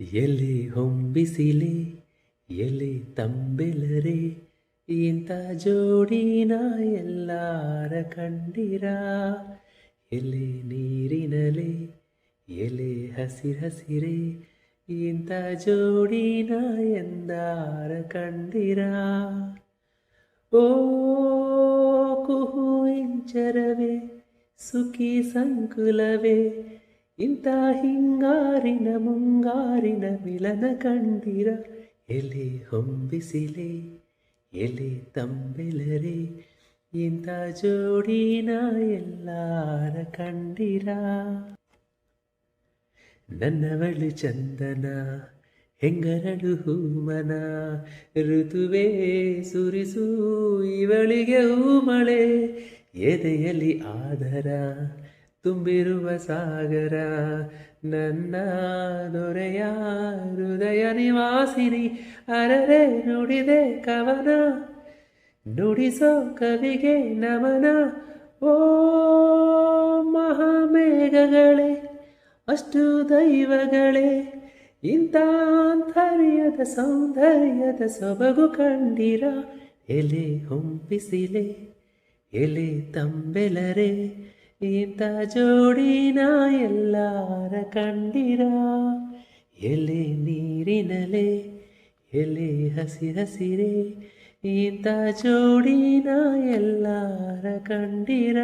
ಎಲೆ ಹೊಂಬಿಸಿಲೆ ಎಲೆ ತಂಬೆಲರೆ ಇಂಥ ಜೋಡಿನ ಎಲ್ಲಾರ ಕಂಡಿರ. ಎಲೆ ನೀರಿನಲೆ ಎಲೆ ಹಸಿರೇ ಇಂಥ ಜೋಡಿನ ಎಂದಾರ ಕಂಡಿರ. ಓ ಕುಹು ಇಂಚರವೇ ಸುಖಿ ಸಂಕುಲವೇ ಇಂಥ ಹಿಂಗಾರಿನ ಮುಂಗಾರಿನ ಮಿಲನ ಕಂಡಿರ. ಎಲೆ ಹೊಂಬಿಸಿಲೆ ಎಲೆ ತಂಬೆಲರೆ ಇಂಥ ಜೋಡಿನ ಎಲ್ಲಾರ ಕಂಡಿರ. ನನ್ನವಳು ಚಂದನ ಹೆಂಗರಳು ಹೂಮನ ಋತುವೇ ಸುರಿಸು ಇವಳಿಗೆ ಹೂಮಳೆ. ಎದೆಯಲ್ಲಿ ಆದರ ತುಂಬಿರುವ ಸಾಗರ ನನ್ನ ದೊರೆಯ ಹೃದಯ ನಿವಾಸಿನಿ. ಅರರೆ ನುಡಿದೆ ಕವನ ನುಡಿಸೋ ಕವಿಗೆ ನಮನ. ಓ ಮಹಾಮೇಘಗಳೇ ಅಷ್ಟು ದೈವಗಳೇ ಇಂಥ ಆಂತರ್ಯದ ಸೌಂದರ್ಯದ ಸೊಬಗು ಕಂಡಿರ. ಎಲೆ ಹೊಂಬಿಸಿಲೆ ಎಲೆ ತಂಬೆಲರೆ ಇಂಥ ಜೋಡಿನ ಎಲ್ಲಾರ ಕಂಡಿರ. ಎಲೆ ನೀರಿನಲೆ ಎಲೆ ಹಸಿರೇ ಇಂಥ ಜೋಡಿನ ಎಲ್ಲಾರ ಕಂಡಿರ.